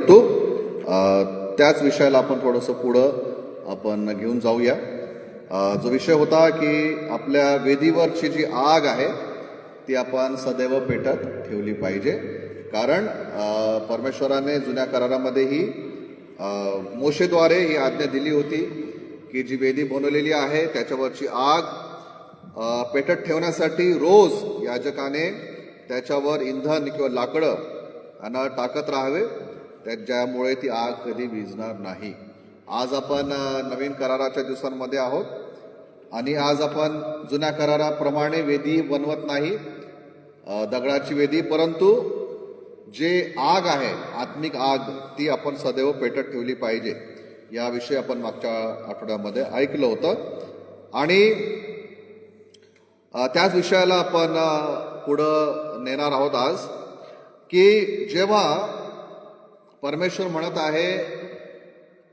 तो त्याच विषयाला आपण थोडंसं पुढं आपण घेऊन जाऊया. जो विषय होता की आपल्या वेदीवरची जी आग आहे ती आपण सदैव पेटत ठेवली पाहिजे. कारण परमेश्वराने जुन्या करारामध्येही मोशेद्वारे ही आज्ञा दिली होती की जी वेदी बनवलेली आहे त्याच्यावरची आग पेटत ठेवण्यासाठी रोज याजकाने त्याच्यावर इंधन किंवा लाकडं टाकत राहावे, ज्यामुळे ती आग कधी विझणार नाही. आज आपण नवीन कराराच्या दिवसांमध्ये आहोत आणि आज आपण जुन्या कराराप्रमाणे वेदी बनवत नाही, दगडाची वेदी, परंतु जे आग आहे आत्मिक आग ती आपण सदैव पेटत ठेवली पाहिजे. याविषयी आपण मागच्या आठवड्यामध्ये ऐकलं होतं आणि त्याच विषयाला आपण पुढं नेणार आहोत आज. की जेव्हा परमेश्वर म्हणत आहे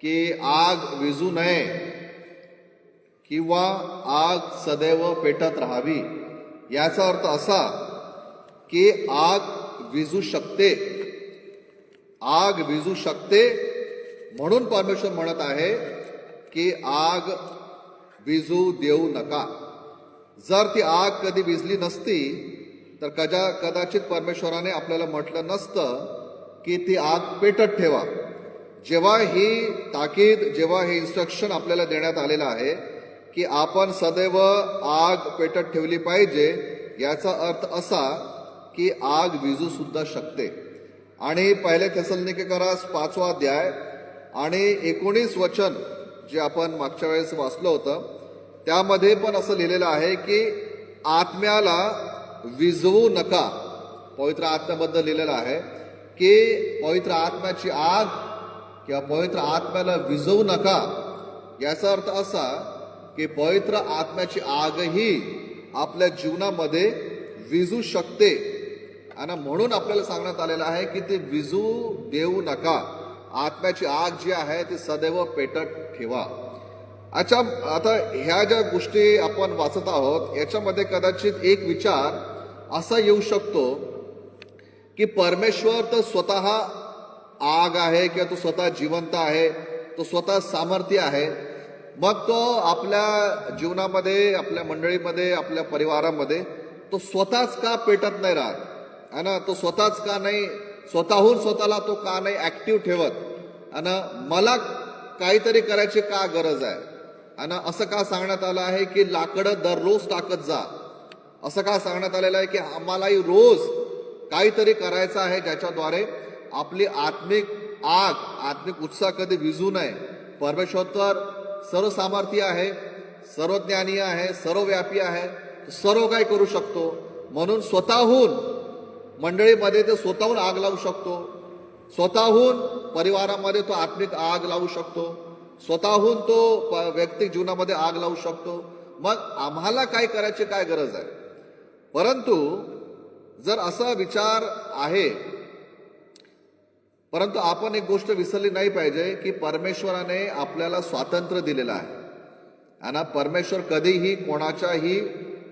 की आग विझू नये किंवा आग सदैव पेटत राहावी, याचा अर्थ असा की आग विझू शकते, आग विझू शकते म्हणून परमेश्वर म्हणत आहे की आग विझू देऊ नका. जर ती आग कधी विझली नसती तर कदाचित परमेश्वराने आपल्याला म्हटलं नसतं की ती आग पेटत ठेवा. जेव्हा ही ताकीद, जेव्हा हे इन्स्ट्रक्शन आपल्याला देण्यात आलेलं आहे की आपण सदैव आग पेटत ठेवली पाहिजे, याचा अर्थ असा की आग विझू सुद्धा शकते. आणि पहिले थेसलोनिकेकरास 5 अध्याय आणि 19 वचन जे आपण मागच्या वेळेस वाचलं होतं त्यामध्ये पण असं लिहिलेलं आहे की आत्म्याला विझवू नका. पवित्र आत्म्याबद्दल लिहिलेलं आहे की पवित्र आत्म्याची आग किंवा पवित्र आत्म्याला विझवू नका. याचा अर्थ असा की पवित्र आत्म्याची आगही आपल्या जीवनामध्ये विझू शकते आणि म्हणून आपल्याला सांगण्यात आलेलं आहे की ते विझू देऊ नका. आत्म्याची आग जी आहे ती सदैव पेटत ठेवा. अच्छा, आता ह्या ज्या गोष्टी आपण वाचत आहोत याच्यामध्ये कदाचित एक विचार असा येऊ शकतो की परमेश्वर तर स्वतः आग आहे किंवा तो स्वतः जिवंत आहे, तो स्वतः सामर्थ्य आहे, मग तो आपल्या जीवनामध्ये, आपल्या मंडळीमध्ये, आपल्या परिवारामध्ये तो स्वतःच का पेटत नाही राहत है ना? तो स्वतःच का नाही, स्वतःहून स्वतःला तो का नाही ऍक्टिव्ह ठेवत आणि मला काहीतरी करायची का गरज आहे आणि असं का सांगण्यात आलं आहे की लाकडं दररोज टाकत जा, असं का सांगण्यात आलेलं आहे की आम्हालाही रोज काहीतरी करायचं आहे ज्याच्याद्वारे आपली आत्मिक आग, आत्मिक उत्साह कधी विझू नये. परमेश्वर तर सर्व सामर्थ्य आहे, सर्वज्ञानी आहे, सर्वव्यापी आहे, सर्व काही करू शकतो. म्हणून स्वतःहून मंडळीमध्ये तो स्वतःहून आग लावू शकतो, स्वतःहून परिवारामध्ये तो आत्मिक आग लावू शकतो, स्वतःहून तो वैयक्तिक जीवनामध्ये आग लावू शकतो. मग आम्हाला काय करायची काय गरज आहे? परंतु जर असा विचार आहे, परंतु आपण एक गोष्ट विसरली नाही पाहिजे की परमेश्वराने आपल्याला स्वातंत्र्य दिलेलं आहे आणि परमेश्वर कधीही कोणाच्याही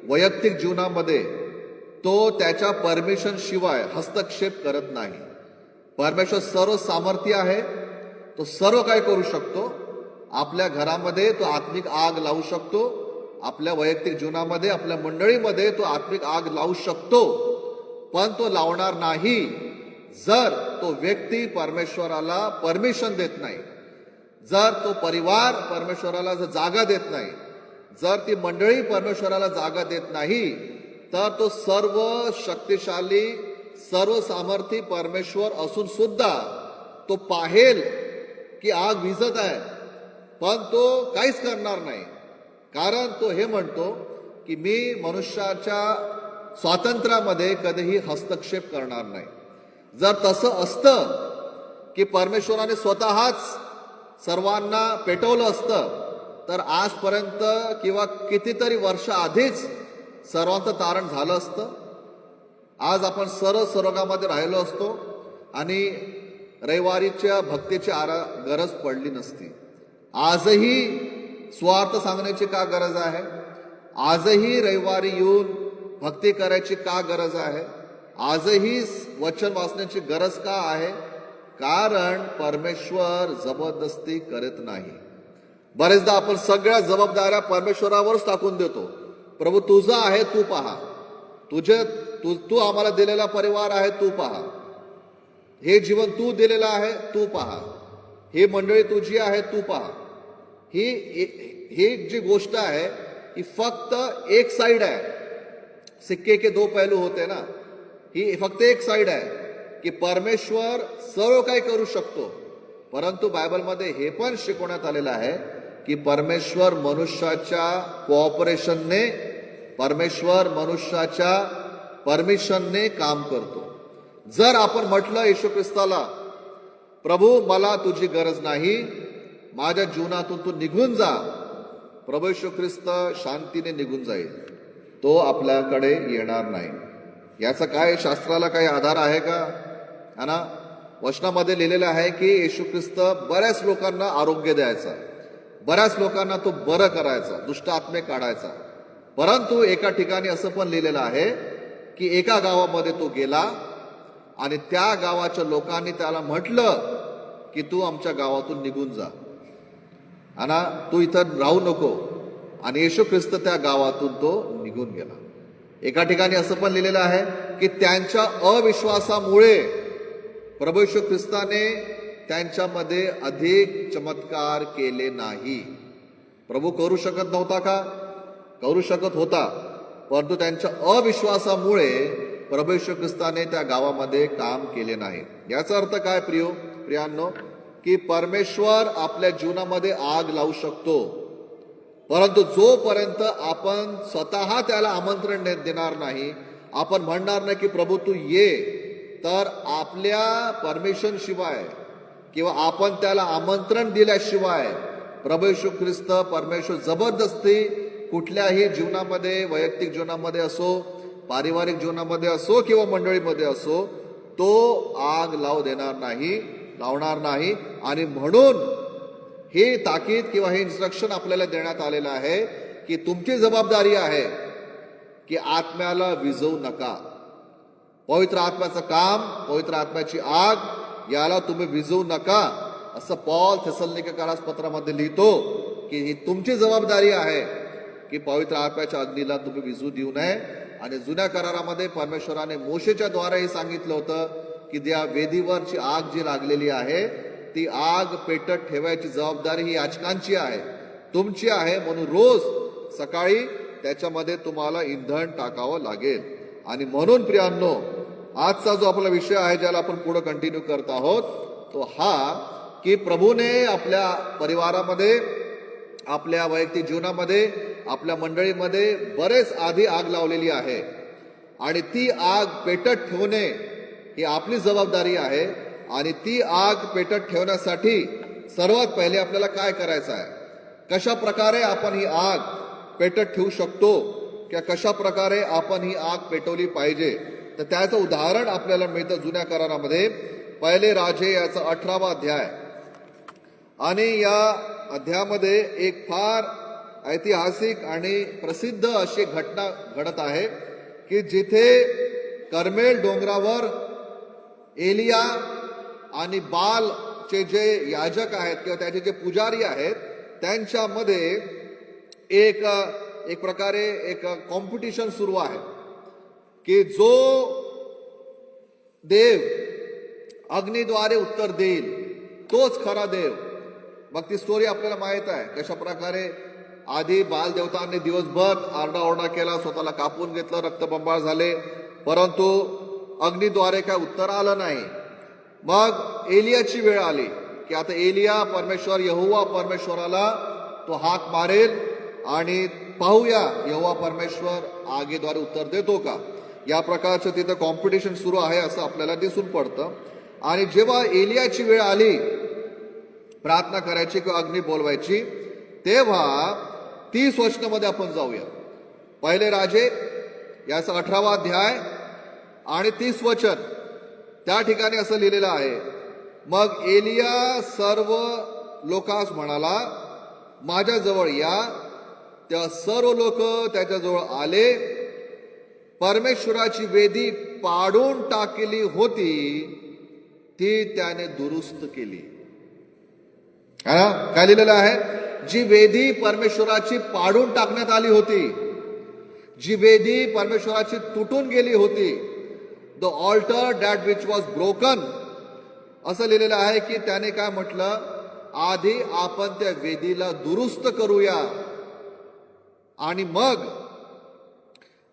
वैयक्तिक जीवनामध्ये तो त्याच्या परमिशन शिवाय हस्तक्षेप करत नाही. परमेश्वर सर्व सामर्थ्य आहे, तो सर्व काय करू शकतो. आपल्या घरामध्ये तो आत्मिक आग लावू शकतो, आपल्या वैयक्तिक जीवनामध्ये, आपल्या मंडळीमध्ये तो आत्मिक आग लावू शकतो, पण तो लावणार नाही जर तो व्यक्ती परमेश्वराला परमिशन देत नाही, जर तो परिवार परमेश्वराला जागा देत नाही, जर ती मंडळी परमेश्वराला जागा देत नाही, तर तो सर्व शक्तिशाली, सर्व सामर्थ्य परमेश्वर असून सुद्धा तो पाहेल की आग विझत आहे, पण तो काहीच करणार नाही. कारण तो हे म्हणतो की मी मनुष्याच्या स्वातंत्र्यामध्ये कधीही हस्तक्षेप करणार नाही. जर तसं असतं की परमेश्वराने स्वतःच सर्वांना पेटवलं असतं तर आजपर्यंत किंवा कितीतरी वर्ष आधीच सर्वांचं तारण झालं असतं. आज आपण सर्व स्वर्गामध्ये राहिलो असतो आणि रविवारीच्या भक्तीची गरज पडली नसती. आजही स्वार्थ सांगण्याची का गरज आहे? आजही रविवारी येऊन भक्ती करायची का गरज आहे? आजही वचन वाचण्याची गरज का आहे? कारण परमेश्वर जबरदस्ती करत नाही. बरेचदा आपण सगळ्या जबाबदाऱ्या परमेश्वरावरच टाकून देतो. प्रभू तुझा आहे, तू पहा. तू आम्हाला दिलेला परिवार आहे, तू पहा. हे जीवन तू दिलेलं आहे, तू पहा. ही मंडळी तुझी आहे, तू पहा. ही जी गोष्ट आहे ही फक्त एक साइड आहे. सिक्के के दो पहलू होते ना. ही फक्त एक साइड आहे की परमेश्वर सर्व काही करू शकतो. परंतु बायबलमध्ये हे पण शिकवण्यात आलेलं आहे की परमेश्वर मनुष्याच्या कोऑपरेशनने, परमेश्वर मनुष्याच्या परमिशनने काम करतो. जर आपण म्हटलं येशू ख्रिस्ताला, प्रभू मला तुझी गरज नाही, माझ्या जीवनातून तू निघून जा, प्रभू येशू ख्रिस्त शांतीने निघून जाईल. तो आपल्याकडे येणार नाही. याचा काय शास्त्राला काही आधार आहे का? है ना. वचनामध्ये लिहिलेलं आहे की येशू ख्रिस्त बऱ्याच लोकांना आरोग्य द्यायचा, बऱ्याच लोकांना तो बरं करायचा, दुष्ट आत्मे काढायचा. परंतु एका ठिकाणी असं पण लिहिलेलं आहे की एका गावामध्ये तो गेला आणि त्या गावाच्या लोकांनी त्याला म्हटलं की तू आमच्या गावातून निघून जा, आणि तू इथं राहू नको. आणि येशू ख्रिस्त त्या गावातून तो निघून गेला. एका ठिकाणी असं पण लिहिलेलं आहे की त्यांच्या अविश्वासामुळे प्रभू येशू ख्रिस्ताने त्यांच्यामध्ये अधिक चमत्कार केले नाही. प्रभू करू शकत नव्हता का? करू शकत होता. परंतु त्यांच्या अविश्वासामुळे प्रभू येशू ख्रिस्ताने त्या गावामध्ये काम केले नाही. याचा अर्थ काय प्रियांनो? की परमेश्वर आपल्या जीवनामध्ये आग लावू शकतो, परंतु जोपर्यंत आपण स्वतः त्याला आमंत्रण देणार नाही, आपण म्हणणार नाही की प्रभू तू ये, तर आपल्या परमिशन शिवाय किंवा आपण त्याला आमंत्रण दिल्याशिवाय प्रभू येशू ख्रिस्त परमेश्वर जबरदस्ती कुठल्याही जीवनामध्ये, वैयक्तिक जीवनामध्ये असो, पारिवारिक जीवनामध्ये असो किंवा मंडळीमध्ये असो, तो आग लावणार नाही. आणि म्हणून हे ताकीद किंवा हे इन्स्ट्रक्शन आपल्याला देण्यात आलेलं आहे की तुमची जबाबदारी आहे की आत्म्याला विझवू नका. पवित्र आत्म्याचं काम, पवित्र आत्म्याची आग याला तुम्ही विझवू नका, असं पौल थेसलोनिकेकरास पत्रामध्ये लिहितो की ही तुमची जबाबदारी आहे की पवित्र आत्म्याच्या अग्नीला तुम्ही विझवू देऊ नये. आणि जुन्या करारामध्ये परमेश्वराने मोशेच्या द्वारे सांगितलं होतं की त्या वेदीवरची आग जी लागलेली आहे ती आग पेटत ठेवायची जबाबदारी ही याचकांची आहे, तुमची आहे. म्हणून रोज सकाळी त्याच्यामध्ये तुम्हाला इंधन टाकावं लागेल. आणि म्हणून प्रियांनो, आजचा जो आपला विषय आहे ज्याला आपण पुढे कंटिन्यू करत आहोत तो हा की प्रभूने आपल्या परिवारामध्ये, आपल्या वैयक्तिक जीवनामध्ये, आपल्या मंडळीमध्ये बरेच आधी आग लावलेली आहे आणि ती आग पेटत ठेवणे ही आपली जबाबदारी आहे. आणि ती आग पेटत ठेवण्यासाठी सर्वात पहिले आपल्याला काय करायचं आहे, कशा प्रकारे आपण ही आग पेटत ठेवू शकतो किंवा कशा प्रकारे आपण ही आग पेटवली पाहिजे, तर त्याचं उदाहरण आपल्याला मिळतं जुन्या करारामध्ये. पहिले राजे याचा 18वा अध्याय. आणि या अध्यायामध्ये एक फार ऐतिहासिक आणि प्रसिद्ध अशी घटना घडत आहे की जिथे कर्मेल डोंगरावर एलिया आणि बालचे जे याजक आहेत किंवा त्याचे जे पुजारी आहेत त्यांच्यामध्ये एक प्रकारे एक कॉम्पिटिशन सुरू आहे की जो देव अग्नीद्वारे उत्तर देईल तोच खरा देव. मग ती स्टोरी आपल्याला माहित आहे कशा प्रकारे आधी बाल देवतांनी दिवसभर आरडाओरडा केला, स्वतःला कापून घेतलं, रक्तबंबाळ झाले, परंतु अग्नीद्वारे काय उत्तर आलं नाही. मग एलियाची वेळ आली की आता एलिया परमेश्वर यहोवा परमेश्वराला तो हाक मारेल आणि पाहूया यहोवा परमेश्वर आगीद्वारे उत्तर देतो का. या प्रकारचं तिथं कॉम्पिटिशन सुरू आहे असं आपल्याला दिसून पडतं. आणि जेव्हा एलियाची वेळ आली प्रार्थना करायची किंवा अग्नी बोलवायची, तेव्हा 30 वचनामध्ये आपण जाऊया. पहिले राजे याचा 18वा अध्याय आणि 30 वचन. त्या ठिकाणी असं लिहिलेलं आहे, मग एलिया सर्व लोकांस म्हणाला, माझ्याजवळ या. तेव्हा सर्व लोक त्याच्याजवळ आले. परमेश्वराची वेदी पाडून टाकली होती ती त्याने दुरुस्त केली. काय लिहिलेलं आहे? जी वेदी परमेश्वराची पाडून टाकण्यात आली होती, जी वेदी परमेश्वराची तुटून गेली होती, the altar that which was broken, असं लिहिलेलं आहे की त्याने काय म्हटलं, आधी आपण त्या वेदीला दुरुस्त करूया. आणि मग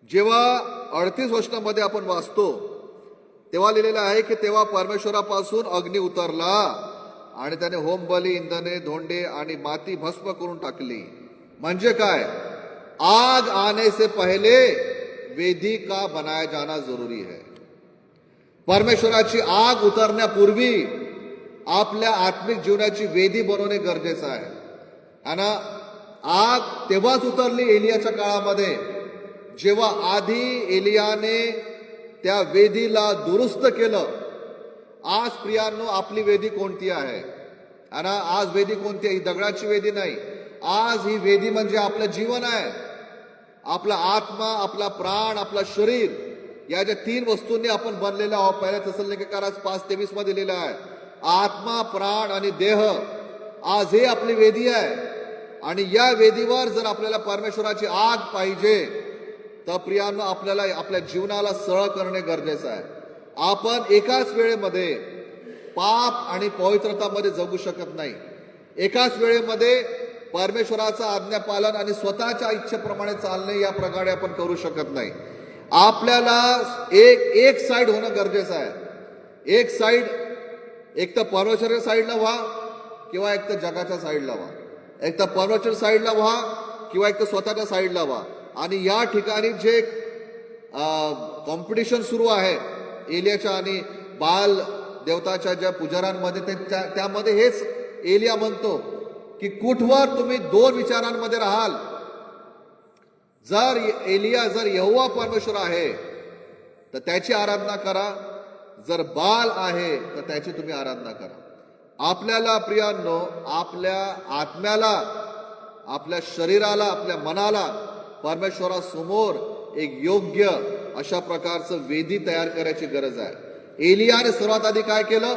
जेव्हा 38 वचनामध्ये आपण वाचतो तेव्हा लिहिलेलं आहे की तेव्हा परमेश्वरापासून अग्नी उतरला आणि त्याने होमबली, इंधने, धोंडे आणि माती भस्म करून टाकली. म्हणजे काय? आग आने से पहले वेदी का बनाया जाना जरूरी है. परमेश्वराची आग उतरण्यापूर्वी आपल्या आत्मिक जीवनाची वेदी बनवणे गरजेचं आहे. आणि आग तेव्हाच उतरली एलियाच्या काळामध्ये, जेव्हा आधी एलियाने त्या वेदीला दुरुस्त केलं. आज प्रियांनो, आपली वेदी कोणती आहे? आणि आज वेदी कोणती आहे? ही दगडाची वेदी नाही. आज ही वेदी म्हणजे आपलं जीवन आहे. आपला आत्मा, आपला प्राण, आपला शरीर, या ज्या 3 वस्तूंनी आपण बनलेलो आहोत. पहिल्या थेसलोनिकेकर 5:23 मध्ये लिहिलं आहे, आत्मा, प्राण आणि देह. आज हे आपली वेदी आहे. आणि या वेदीवर जर आपल्याला परमेश्वराची आग पाहिजे तर प्रियांनो, आपल्याला आपल्या जीवनाला सरळ करणे गरजेचं आहे. आपण एकाच वेळेमध्ये पाप आणि पवित्रतामध्ये जगू शकत नाही. एकाच वेळेमध्ये परमेश्वराचं आज्ञापालन आणि स्वतःच्या इच्छेप्रमाणे चालणे या प्रकारे आपण करू शकत नाही. आपल्याला एक साइड होणं गरजेचं आहे. एक साइड, एक तर परमेश्वराच्या साईडला व्हा किंवा एक तर जगाच्या साईडला व्हा. एक तर परमेश्वराच्या साईडला व्हा किंवा एक तर स्वतःच्या साईडला व्हा. आणि या ठिकाणी जे कॉम्पिटिशन सुरू आहे एलियाच्या आणि बाल देवताच्या ज्या पुजाऱ्यांमध्ये, त्यामध्ये हेच एलिया म्हणतो की कुठवर तुम्ही 2 विचारांमध्ये राहाल. जर एलिया जर यहोवा परमेश्वर आहे तर त्याची आराधना करा, जर बाल आहे तर त्याची तुम्ही आराधना करा. आपल्याला प्रियांनो, आपल्या आत्म्याला, आपल्या शरीराला, आपल्या मनाला परमेश्वरासमोर एक योग्य अशा प्रकारचं वेदी तयार करायची गरज आहे. एलियाने सर्वात आधी काय केलं?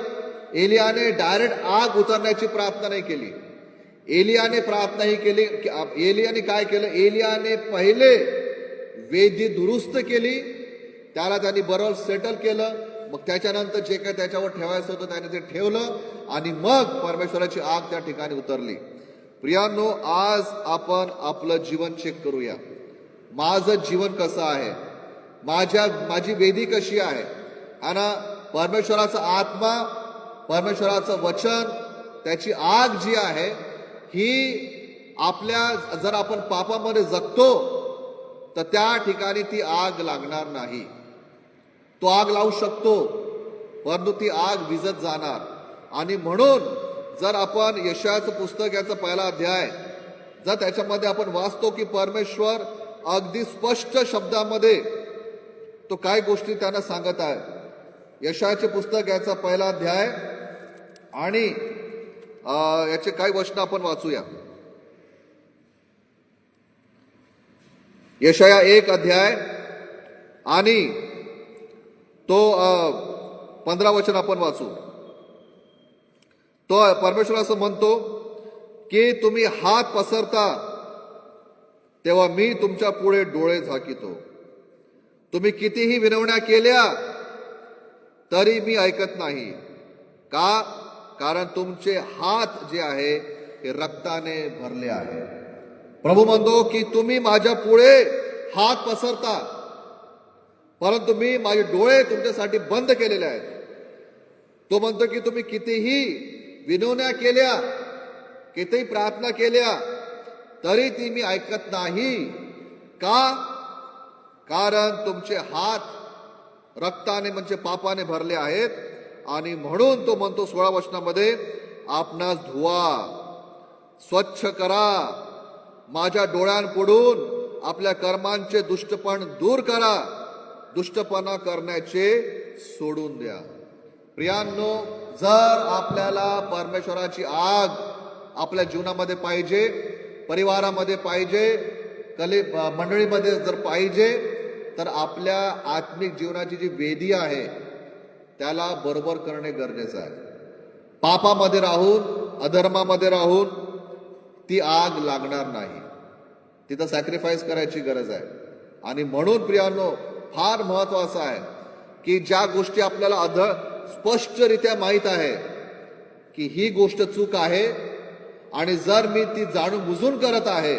एलियाने डायरेक्ट आग उतरण्याची प्रार्थना नाही केली. एलियाने प्रार्थना ही केली. एलियाने काय केलं? एलियाने पहिले वेदी दुरुस्त केली, त्याला त्यांनी बरोबर सेटल केलं. मग त्याच्यानंतर जे काही त्याच्यावर ठेवायचं होतं त्याने ते ठेवलं आणि मग परमेश्वराची आग त्या ठिकाणी उतरली. प्रियांनो, आज आपण आपलं जीवन चेक करूया. माझं जीवन कसं आहे? माझी वेदी कशी आहे? आणि परमेश्वराचा आत्मा, परमेश्वराचं वचन, त्याची आग जी आहे ही आपल्या, जर आपण पापामध्ये जगतो तर त्या ठिकाणी ती आग लागणार नाही. तो आग लावू शकतो परंतु ती आग विझत जाणार. आणि म्हणून जर आपण यशायाचं पुस्तक याचा 1 अध्याय जर त्याच्यामध्ये आपण वाचतो की परमेश्वर अगदी स्पष्ट शब्दामध्ये तो काय गोष्टी त्यांना सांगत आहे. यशायाचे पुस्तक याचा 1 अध्याय आणि याचे काही वचन आपण वाचूया. यशाया 1 अध्याय आणि तो 15 वचन आपण वाचू. तो परमेश्वर असं म्हणतो की तुम्ही हात पसरता तेव्हा मी तुमच्या पुढे डोळे झाकितो. तुम्ही कितीही विनवण्या केल्या तरी मी ऐकत नाही. का? कारण तुमचे हात जे आहे हे रक्ताने भरले आहे. प्रभू म्हणतो की तुम्ही माझ्या पुढे हात पसरता परंतु मी माझे डोळे तुमच्यासाठी बंद केलेले आहेत. तो म्हणतो की तुम्ही कितीही विनवण्या केल्या, कितीही प्रार्थना केल्या तरी ती मी ऐकत नाही. का? कारण तुमचे हात रक्ताने म्हणजे पापाने भरले आहेत. आणि म्हणून तो म्हणतो 16 वचनामध्ये, आपणास धुवा, स्वच्छ करा, माझ्या डोळ्यांपुढून आपल्या कर्मांचे दुष्टपण दूर करा, दुष्टपणा करण्याचे सोडून द्या. प्रियांनो, जर आपल्याला परमेश्वराची आग आपल्या जीवनामध्ये पाहिजे, परिवारामध्ये पाहिजे, मंडळीमध्ये जर पाहिजे, तर आपल्या आत्मिक जीवनाची जी वेदी आहे त्याला बरोबर करणे गरजेचं आहे. पापामध्ये राहून, अधर्मामध्ये राहून ती आग लागणार नाही. तिथं सॅक्रिफाईस करायची गरज आहे. आणि म्हणून प्रियानो, फार महत्वाचं आहे की ज्या गोष्टी आपल्याला स्पष्टरित्या माहीत आहे की ही गोष्ट चूक आहे आणि जर मी ती जाणून बुजून करत आहे,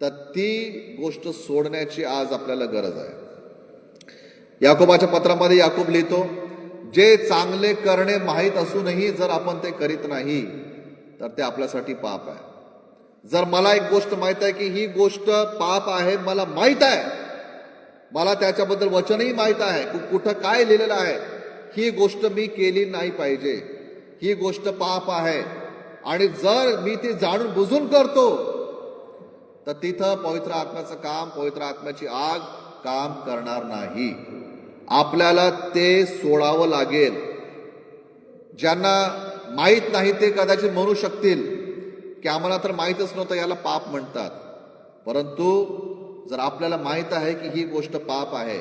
तर ती गोष्ट सोडण्याची आज आपल्याला गरज आहे. याकोबाच्या पत्रामध्ये याकोब लिहितो, जे चांगले करणे माहीत असूनही जर आपण ते करीत नाही तर ते आपल्यासाठी पाप आहे. जर मला एक गोष्ट माहित आहे की ही गोष्ट पाप आहे, मला माहित आहे, मला त्याच्याबद्दल वचनही माहित आहे, कुठं काय लिहिलेलं आहे, ही गोष्ट मी केली नाही पाहिजे, ही गोष्ट पाप आहे, आणि जर मी ती जाणून बुजून करतो तर तिथं पवित्र आत्म्याचं काम, पवित्र आत्म्याची आग काम करणार नाही. आपल्याला ते सोडावं लागेल. ज्यांना माहीत नाही ते कदाचित म्हणू शकतील की आम्हाला तर माहीतच नव्हतं, याला पाप म्हणतात. परंतु जर आपल्याला माहीत आहे की ही गोष्ट पाप आहे,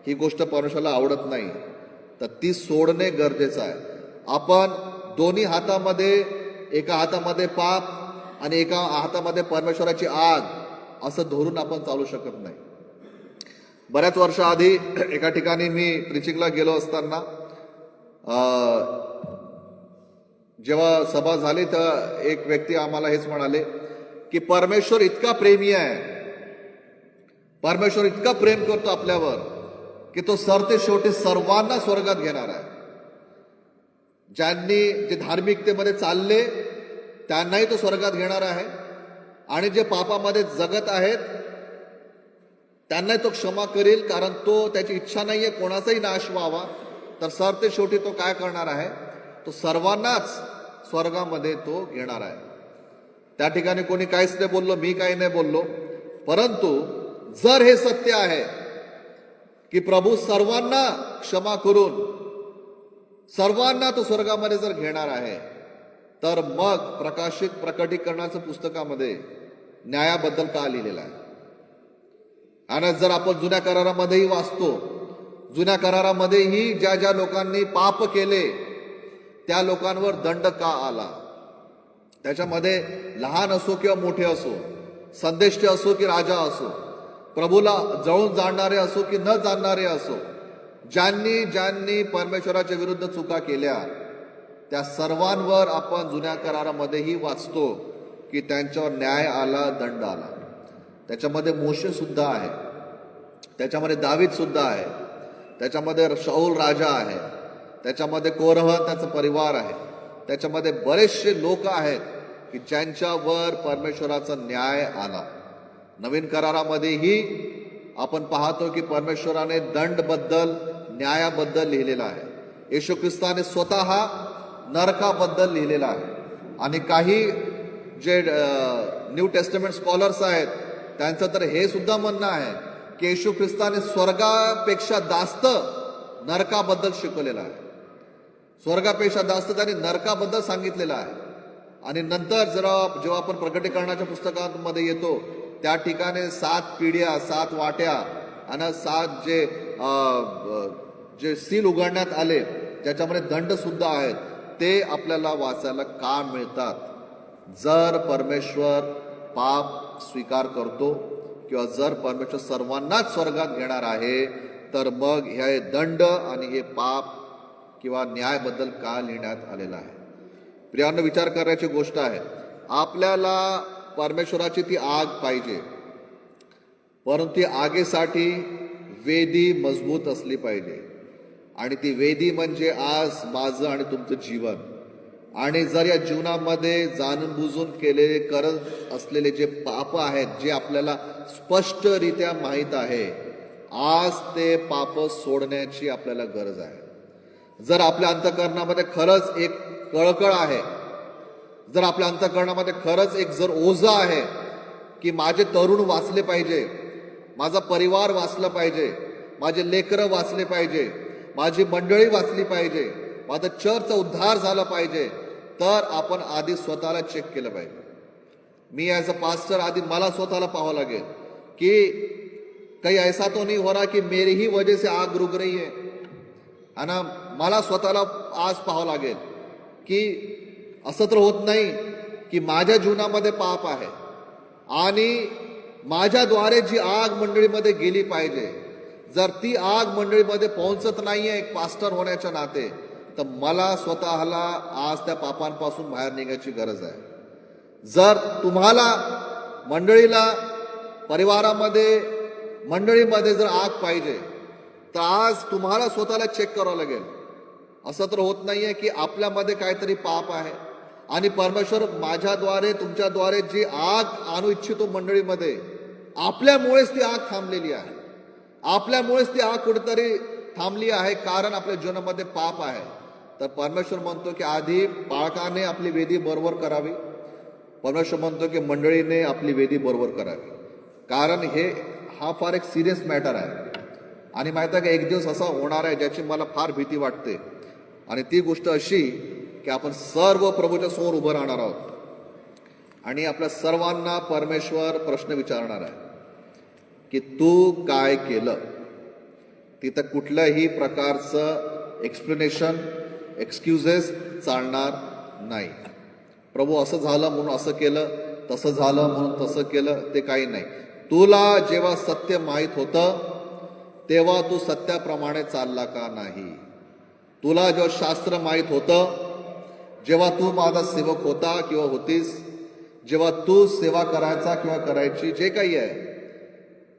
ही गोष्ट परमेश्वराला आवडत नाही, तर ती सोडणे गरजेचं आहे. आपण दोन्ही हातामध्ये, एका हातामध्ये पाप आणि एका हातामध्ये परमेश्वराची आग असं धरून आपण चालू शकत नाही. बऱ्याच वर्षाआधी एका ठिकाणी मी प्रिचिंगला गेलो असताना जेव्हा सभा झाली तर एक व्यक्ती आम्हाला हेच म्हणाले की परमेश्वर इतका प्रेमी आहे, परमेश्वर इतका प्रेम करतो आपल्यावर की तो सरते शेवटी सर्वांना स्वर्गात घेणार आहे. ज्यांनी जे धार्मिकतेमध्ये चालले त्यांनाही तो स्वर्गात घेणार आहे, आणि जे पापामध्ये जगत आहेत त्यांनाही तो क्षमा करेल, कारण तो त्याची इच्छा नाहीये कोणाचाही नाश व्हावा. तर सरते शेवटी तो काय करणार आहे, तो सर्वांनाच स्वर्गामध्ये तो घेणार आहे. त्या ठिकाणी कोणी काहीच नाही बोललो, मी काही नाही बोललो. परंतु जर हे सत्य आहे की प्रभू सर्वांना क्षमा करून सर्वांना तो स्वर्गामध्ये जर घेणार आहे, तर मग प्रकटीकरणाच्या पुस्तकामध्ये न्यायाबद्दल का लिहिलेलं आहे? आणि जर आपण जुन्या करारामध्येही वाचतो, जुन्या करारामध्येही ज्या ज्या लोकांनी पाप केले त्या लोकांवर दंड का आला, त्याच्यामध्ये लहान असो किंवा मोठे असो, संदेष्टे असो की राजा असो, प्रभूला जळून जाणणारे असो की न जाणणारे असो, ज्यांनी ज्यांनी परमेश्वराच्या विरुद्ध चुका केल्या त्या सर्वांवर आपण जुन्या करारामध्येही वाचतो की त्यांच्यावर न्याय आला, दंड आला. त्याच्यामध्ये मोशे सुद्धा आहे, त्याच्यामध्ये दावीद सुद्धा आहे, त्याच्यामध्ये शाऊल राजा आहे, त्याच्यामध्ये कोरह त्याचा परिवार आहे, त्याच्यामध्ये बरेचसे लोक आहेत की ज्यांच्यावर परमेश्वराचा न्याय आला. नवीन करारामध्येही आपण पाहतो की परमेश्वराने दंडबद्दल, न्यायाबद्दल लिहिलेलं आहे. येशू ख्रिस्ताने स्वतः नरकाबद्दल लिहिलेलं आहे. आणि काही जे न्यू टेस्टमेंट स्कॉलर्स आहेत त्यांचं तर हे सुद्धा म्हणणं आहे की येशू ख्रिस्ताने स्वर्गापेक्षा जास्त नरकाबद्दल शिकवलेलं आहे. स्वर्गापेक्षा जास्त त्यांनी नरकाबद्दल सांगितलेलं आहे. आणि नंतर जेव्हा आपण प्रकटीकरणाच्या पुस्तकामध्ये येतो त्या ठिकाणी 7 पिढ्या, 7 वाट्या आणि 7 जे सील उघडण्यात आले ज्याच्यामध्ये दंड सुद्धा आहेत, ते आपल्याला वाचायला का मिळतात? जर परमेश्वर पाप स्वीकार करतो किंवा जर परमेश्वर सर्वांनाच स्वर्गात घेणार आहे, तर मग हे दंड आणि हे पाप किंवा न्यायबद्दल का लिहिण्यात आलेला आहे? प्रियांनो, विचार करण्याची गोष्ट आहे. आपल्याला परमेश्वराची ती आग पाहिजे, परंतु ती आगेसाठी वेदी मजबूत असली पाहिजे. आणि ती वेदी म्हणजे आज माझं आणि तुमचं जीवन. आणि जर या जीवनामध्ये जाणून बुजून करत असलेले जे पाप आहेत, जे आपल्याला स्पष्टरित्या माहीत आहे, आज ते पाप सोडण्याची आपल्याला गरज आहे. जर आपल्या अंतःकरणामध्ये खरंच एक कळकळ आहे, जर आपल्या अंतःकरणामध्ये खरंच एक जर ओझं आहे की माझे तरुण वाचले पाहिजे, माझा परिवार वाचला पाहिजे, माझे लेकरं वाचले पाहिजे, माझी मंडळी वाचली पाहिजे, माझा चर्चचा उद्धार झाला पाहिजे, तर आपण आधी स्वतःला चेक केलं पाहिजे. मी ॲज अ पास्टर आधी मला स्वतःला पाहावं लागेल की कहीं ऐसा तो नहीं हो रहा कि मेरी ही वजह से आग रुक रही है, आणि मला स्वतःला आज पाहावं लागेल की असं तर होत नाही की माझ्या जीवनामध्ये पाप आहे आणि माझ्याद्वारे जी आग मंडळीमध्ये गेली पाहिजे, जर ती आग मंडळीमध्ये पोहोचत नाहीये एक पास्टर होण्याच्या नाते, तर मला स्वतःला आज त्या पापांपासून बाहेर निघायची गरज आहे. जर तुम्हाला मंडळीला, परिवारामध्ये, मंडळीमध्ये जर आग पाहिजे, तर आज तुम्हाला स्वतःला चेक करावं लागेल. असं तर होत नाहीये की आपल्यामध्ये काहीतरी पाप आहे आणि परमेश्वर माझ्याद्वारे, तुमच्याद्वारे जी आग आणू इच्छितो मंडळीमध्ये, आपल्यामुळेच ती आग थांबलेली आहे. आपल्यामुळेच ती आग कुठेतरी थांबली आहे, कारण आपल्या जीवनामध्ये पाप आहे. तर परमेश्वर म्हणतो की आधी बाळकाने आपली वेदी बरोबर करावी. परमेश्वर म्हणतो की मंडळीने आपली वेदी बरोबर करावी, कारण हा फार एक सिरियस मॅटर आहे. आणि माहिती आहे का, एक दिवस असा होणार आहे ज्याची मला फार भीती वाटते, आणि ती गोष्ट अशी की आपण सर्व प्रभूच्या समोर उभं राहणार आहोत आणि आपल्या सर्वांना परमेश्वर प्रश्न विचारणार आहे की तू काय केलं. तिथं कुठल्याही प्रकारचं एक्सप्लेनेशन, एक्सक्युजेस चालणार नाही. प्रभू असं झालं म्हणून असं केलं, तसं झालं म्हणून तसं केलं, ते काही नाही. तुला जेव्हा सत्य माहीत होतं तेव्हा तू सत्याप्रमाणे चालला का नाही? तुला जेव्हा शास्त्र माहीत होतं, जेव्हा तू माझा सेवक होता किंवा होतीस, जेव्हा तू सेवा करायचा किंवा करायची, जे काही आहे,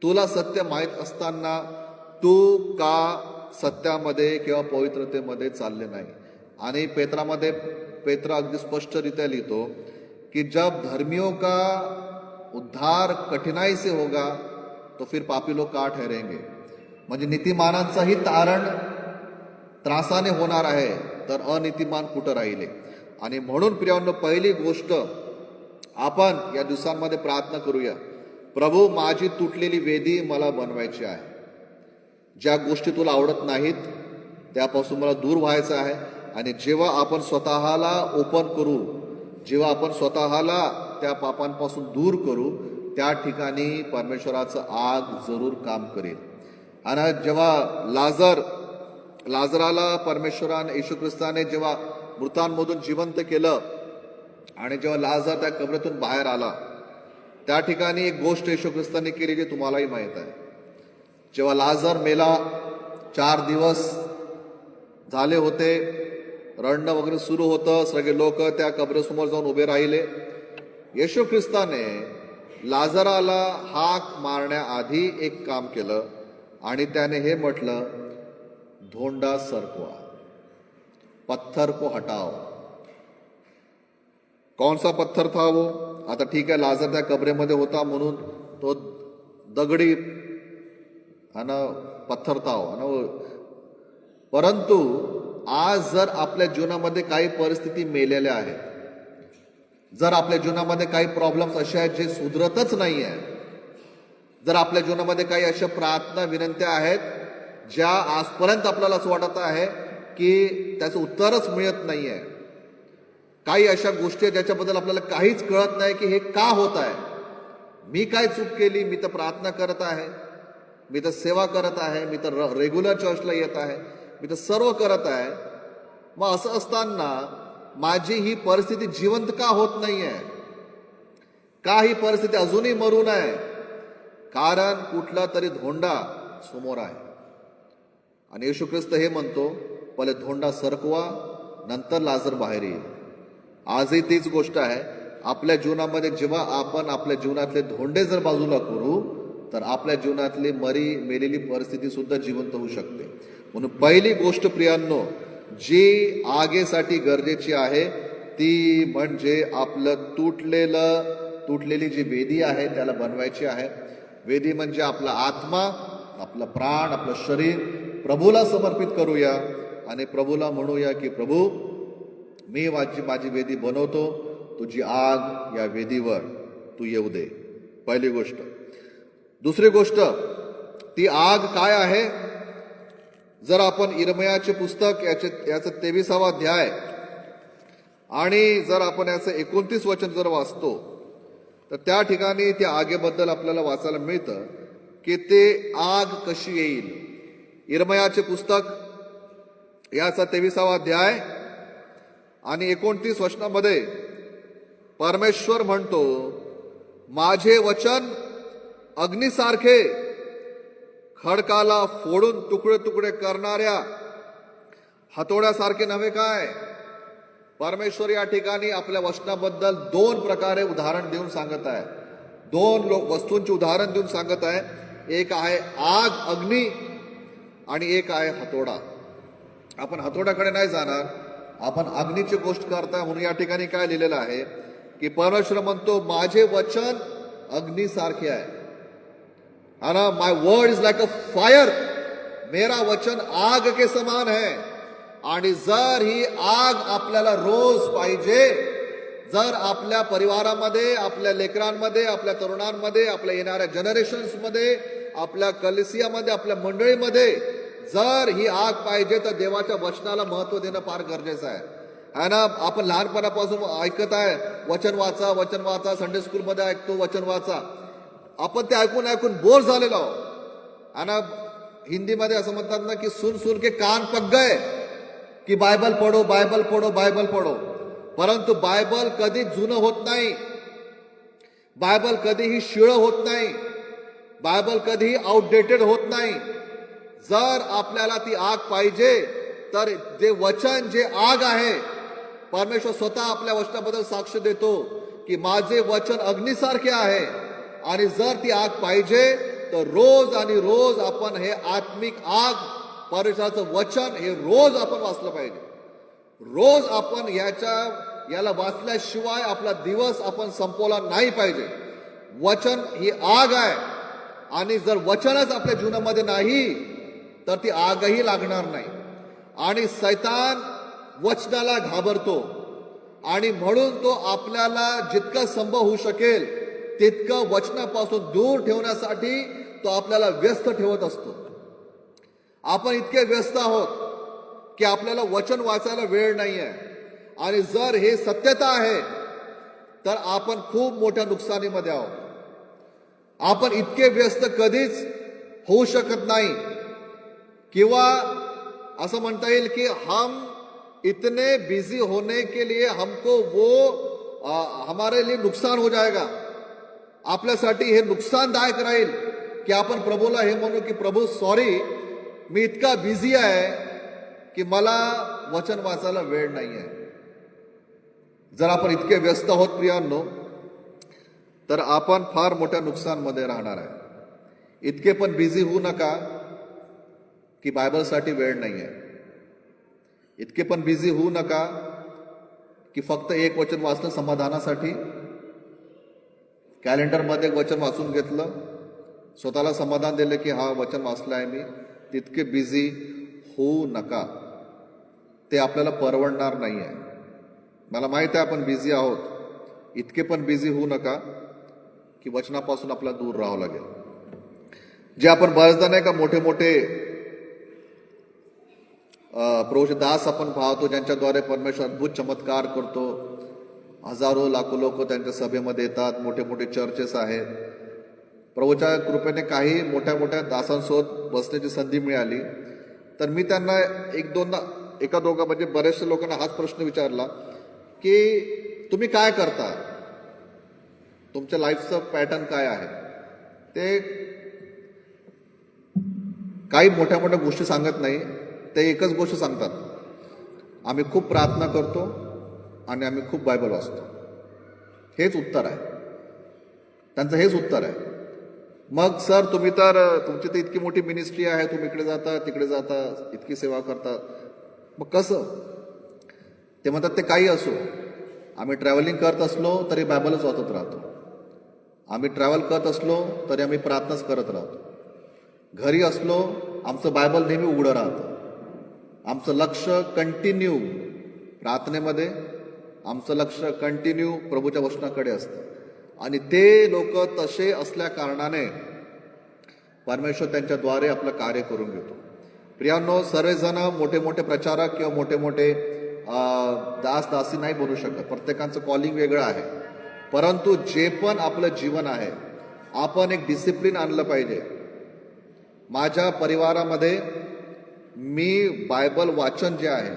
तुला सत्य माहीत असताना तू का सत्यामध्ये किंवा पवित्रतेमध्ये चालले नाही? आणि पेत्र अगदी स्पष्टरित्या लिहितो कि जब धर्मियों का उद्धार कठिनाई से होगा तो फिर पापी लोग का ठहरेंगे. म्हणजे नीतिमानांचंही तारण त्रासाने होणार आहे, तर अनितिमान कुठं राहिले? आणि म्हणून प्रियांनो, पहिली गोष्ट आपण या दिवसांमध्ये प्रार्थना करूया, प्रभू माझी तुटलेली वेदी मला बनवायची आहे. ज्या गोष्टी तुला आवडत नाहीत त्यापासून मला दूर व्हायचं आहे. आणि जेव्हा आपण स्वतःला ओपन करू, जेव्हा आपण स्वतःला त्या पापांपासून दूर करू, त्या ठिकाणी परमेश्वराचं आग जरूर काम करेल. आणि जेव्हा लाजराला परमेश्वराने, येशू ख्रिस्ताने जेव्हा मृतांमधून जिवंत केलं आणि जेव्हा लाजर त्या कबरेतून बाहेर आला, त्या ठिकाणी एक गोष्ट येशू ख्रिस्ताने केली जी तुम्हालाही माहीत आहे. जेव्हा लाजर मेला, 4 दिवस झाले होते, रडणं वगैरे सुरू होतं, सगळे लोक त्या कबरेसमोर जाऊन उभे राहिले. येशू ख्रिस्ताने लाजराला हाक मारण्याआधी एक काम केलं आणि त्याने हे म्हटलं, धोंडा सरकवा, पत्थर को हटाओ. कौन सा पत्थर था वो? आता ठीक आहे, लाजर त्या कबरेमध्ये होता म्हणून तो दगडी पत्थर था, परंतु आज जर आपल्या जीवनामध्ये काही परिस्थिती मेलेल्या आहेत, जर आपल्या जीवनामध्ये काही प्रॉब्लेम्स असे आहेत जे सुधरतच नाही आहे, जर आपल्या जीवनामध्ये काही अशा प्रार्थना, विनंत्या आहेत ज्या आजपर्यंत आपल्याला असं वाटत आहे की त्याचं उत्तरच मिळत नाही आहे, काही अशा गोष्टी ज्याच्याबद्दल आपल्याला काहीच कळत नाही की हे का होत आहे, मी काय चूक केली, मी तर प्रार्थना करत आहे, मी तर सेवा करत आहे, मी तर रेग्युलर चर्चला येत आहे, मी तर सर्व करत आहे, मग असं असताना माझी ही परिस्थिती जिवंत का होत नाहीये? का ही परिस्थिती अजूनही मरून आहे? कारण कुठला तरी धोंडा समोर आहे. आणि येशू ख्रिस्त हे म्हणतो, पहिले धोंडा सरकवा, नंतर लाजर बाहेर येईल. आजही तीच गोष्ट आहे. आपल्या जीवनामध्ये जेव्हा आपण आपल्या जीवनातले धोंडे जर बाजूला करू, तर आपल्या जीवनातली मेलेली परिस्थिती सुद्धा जिवंत होऊ शकते. म्हणून पहिली गोष्ट प्रियांनो, जी आगेसाठी गरजेची आहे, ती म्हणजे आपलं तुटलेली जी वेदी आहे त्याला बनवायची आहे. वेदी म्हणजे आपला आत्मा, आपला प्राण, आपलं शरीर प्रभूला समर्पित करूया आणि प्रभूला म्हणूया की प्रभू, मी माझी वेदी बनवतो, तुझी आग या वेदीवर तू येऊ दे. पहिली गोष्ट. दुसरी गोष्ट, ती आग काय आहे? जर आपण इर्मयाचे पुस्तक याचं 23वा अध्याय आणि जर आपण याचं 29 वचन जर वाचतो, तर त्या ठिकाणी त्या आगेबद्दल आपल्याला वाचायला मिळतं की ते आग कशी येईल. इर्मयाचे पुस्तक याचा 23वा अध्याय आणि 29 वचनामध्ये परमेश्वर म्हणतो, माझे वचन अग्नीसारखे, खडकाला फोडून तुकडे तुकडे करणाऱ्या हातोड्यासारखे नव्हे काय. परमेश्वर या ठिकाणी आपल्या वचनाबद्दल 2 प्रकारे उदाहरण देऊन सांगत आहे. 2 वस्तूंचे उदाहरण देऊन सांगत आहे. एक आहे आग, अग्नी, आणि एक आहे हातोडा. आपण हातोड्याकडे नाही जाणार, आपण अग्नीची गोष्ट करताय. म्हणून या ठिकाणी काय लिहिलेलं आहे की परमेश्वर म्हणतो, माझे वचन अग्नीसारखे आहे. है ना, my word is like a fire, मेरा वचन आग के समान है. आणि जर ही आग आपल्याला रोज पाहिजे, जर आपल्या परिवारामध्ये, आपल्या लेकरांमध्ये, आपल्या तरुणांमध्ये, आपल्या येणाऱ्या जनरेशन्स मध्ये, आपल्या कलिसियामध्ये, आपल्या मंडळीमध्ये जर ही आग पाहिजे, तर देवाच्या वचनाला महत्व देणं फार गरजेचं आहे. है ना, आपण लहानपणापासून ऐकत आहे, वचन वाचा, वचन वाचा, संडे स्कूलमध्ये ऐकतो वचन वाचा. आपण ते ऐकून ऐकून बोर झालेलो आहोत. है ना, हिंदीमध्ये असं म्हणतात ना की सुन सुन के कान पक गए, की बायबल पढो, बायबल पढो, बायबल पढो. परंतु बायबल कधी जुनं होत नाही, बायबल कधीही शिळं होत नाही, बायबल कधीही आउटडेटेड होत नाही. जर आपल्याला ती आग पाहिजे, तर जे वचन, जे आग आहे, परमेश्वर स्वतः आपल्या वचनाबद्दल साक्ष देतो की माझे वचन अग्नीसारखे आहे. आणि जर ती आग पाहिजे, तर रोज आणि रोज आपण हे आत्मिक आग, परमेश्वराचं वचन, हे रोज आपण वाचलं पाहिजे. रोज आपण याला वाचल्याशिवाय आपला दिवस आपण संपवला नाही पाहिजे. वचन ही आग आहे, आणि जर वचनच आपल्या जीवनामध्ये नाही, तर ती आगही लागणार नाही. आणि सैतान वचनाला घाबरतो, आणि म्हणून तो आपल्याला जितकं संभव होऊ शकेल तितकं वचनापासून दूर ठेवण्यासाठी तो आपल्याला व्यस्त ठेवत असतो. आपण इतके व्यस्त आहोत की आपल्याला वचन वाचायला वेळ नाही आहे. आणि जर हे सत्यता आहे, तर आपण खूप मोठ्या नुकसानीमध्ये आहोत. आपण इतके व्यस्त कधीच होऊ शकत नाही. किंवा असं म्हणता येईल की हम इतने बिजी होने के लिए हमको वो हमारे लिए नुकसान हो जाएगा. आपल्यासाठी हे नुकसानदायक राहील की आपण प्रभूला हे म्हणू की प्रभू सॉरी, मी इतका बिझी आहे की मला वचन वाचायला वेळ नाही आहे. जर आपण इतके व्यस्त आहोत प्रियांनो, तर आपण फार मोठ्या नुकसानमध्ये राहणार आहे. इतके पण बिझी होऊ नका की बायबलसाठी वेळ नाही आहे. इतके पण बिझी होऊ नका की फक्त एक वचन वाचलं समाधानासाठी, कॅलेंडरमध्ये वचन वाचून घेतलं, स्वतःला समाधान दिलं की हा वचन वाचलं आहे मी. तितके बिझी होऊ नका, ते आपल्याला परवडणार नाही आहे. मला माहिती आहे आपण बिझी आहोत. इतके पण बिझी होऊ नका की वचनापासून आपल्याला दूर राहावं लागेल. जे आपण बरेचदा नाही का मोठे मोठे प्रभूचे दास आपण पाहतो, ज्यांच्याद्वारे परमेश्वर अद्भुत चमत्कार करतो. हजारो लाखो लोक त्यांच्या सभेमध्ये येतात, मोठे मोठे चर्चेस आहेत. प्रभूच्या कृपेने काही मोठ्या मोठ्या दासांसोबत बसण्याची संधी मिळाली, तर मी त्यांना एका दोघा म्हणजे बरेचशा लोकांना हाच प्रश्न विचारला की तुम्ही काय करता, तुमच्या लाईफचं पॅटर्न काय आहे. ते काही मोठ्या मोठ्या गोष्टी सांगत नाही, ते एकच गोष्ट सांगतात, आम्ही खूप प्रार्थना करतो आणि आम्ही खूप बायबल वाचतो. हेच उत्तर आहे त्यांचं, हेच उत्तर आहे. मग सर तुम्ही तर तुमची तर इतकी मोठी मिनिस्ट्री आहे, तुम्ही इकडे जाता तिकडे जाता, इतकी सेवा करता, मग कसं. ते म्हणतात ते काही असो, आम्ही ट्रॅव्हलिंग करत असलो तरी बायबलच वाचत राहतो, आम्ही ट्रॅव्हल करत असलो तरी आम्ही प्रार्थनाच करत राहतो, घरी असलो आमचं बायबल नेहमी उघडं राहतं, आमचं लक्ष कंटिन्यू प्रार्थनेमध्ये, आमचं लक्ष कंटिन्यू प्रभूच्या वचनाकडे असतं. आणि ते लोक तसे असल्या कारणाने परमेश्वर त्यांच्याद्वारे आपलं कार्य करून घेतो. प्रियांनो, सर्वजण मोठे मोठे प्रचारक किंवा मोठे मोठे दास दासी नाही बोलू शकत, प्रत्येकाचं कॉलिंग वेगळं आहे. परंतु जे पण आपलं जीवन आहे, आपण एक डिसिप्लिन आणलं पाहिजे. माझ्या परिवारामध्ये मी बायबल वाचन जे आहे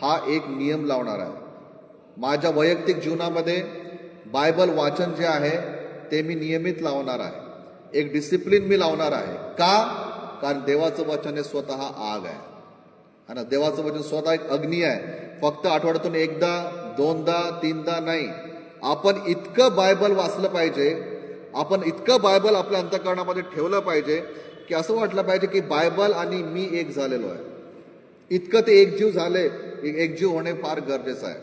हा एक नियम लावणार आहे. माझ्या वैयक्तिक जीवनामध्ये बायबल वाचन जे आहे ते मी नियमित लावणार आहे. एक डिसिप्लिन मी लावणार आहे. का? कारण देवाचं वचन हे स्वतः आग आहे. आणि देवाचं वचन स्वतः एक अग्नी आहे. फक्त आठवड्यातून एकदा, दोनदा, तीनदा नाही. आपण इतकं बायबल वाचलं पाहिजे, आपण इतकं बायबल आपल्या अंतःकरणामध्ये ठेवलं पाहिजे की असं वाटलं पाहिजे की बायबल आणि मी एक झालेलो आहे. इतकं ते एकजीव झाले. एकजीव होणे फार गरजेचं आहे.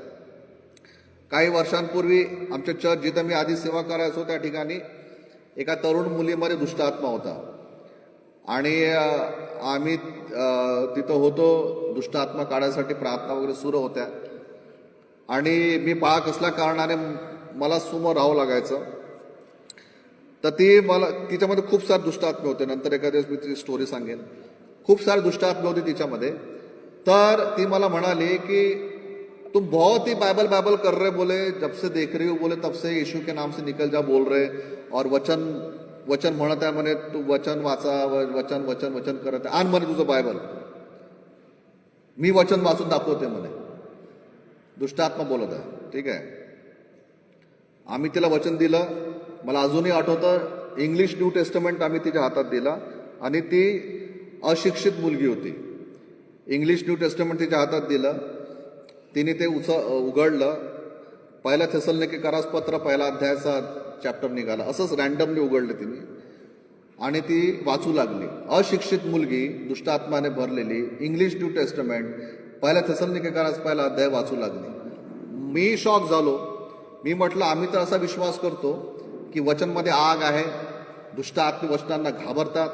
काही वर्षांपूर्वी आमच्या चर्च जिथं मी आधी सेवा करायचो त्या ठिकाणी एका तरुण मुलीमध्ये दुष्ट आत्मा होता आणि आम्ही तिथं होतो. दुष्ट आत्मा काढायसाठी प्रार्थना वगैरे सुरू होत्या आणि मी पाळा कसल्या कारणाने मला समोर राहावं लागायचं. तर ती मला तिच्यामध्ये खूप सारे दुष्ट आत्मे होते. नंतर एखाद्या दिवस मी तिची स्टोरी सांगेन. खूप सारे दुष्ट आत्मे होते तिच्यामध्ये. तर ती मला म्हणाली की तुम बहुत ही बाइबल बाइबल कर रहे, बोले जब से देख रही हो, बोले तब से यीशु के नाम से निकल जा बोल रहे और वचन वचन म्हणत आहे म्हणे. तू वचन वाचा, वचन वचन वचन करत आहे. आण म्हणे तुझं बायबल, मी वचन वाचून दाखवते म्हणे. दुष्टात्मा बोलत आहे. ठीक आहे. आम्ही तिला वचन दिलं. मला अजूनही आठवतं इंग्लिश न्यू टेस्टमेंट आम्ही तिच्या हातात दिला आणि ती अशिक्षित मुलगी होती. इंग्लिश न्यू टेस्टमेंट तिच्या हातात दिलं. तिने ते उघडलं. पहिल्या थेसलोनिकेकरास पत्र पहिला अध्यायाचा चॅप्टर निघाला. असंच रॅन्डमली उघडलं तिने आणि ती वाचू लागली. अशिक्षित मुलगी, दुष्टात्माने भरलेली, इंग्लिश न्यू टेस्टमेंट पहिल्या थेसलोनिकेकरास पहिला अध्याय वाचू लागली. मी शॉक झालो. मी म्हटलं आम्ही तर असा विश्वास करतो की वचनमध्ये आग आहे. दुष्ट आत्मे वचनांना घाबरतात,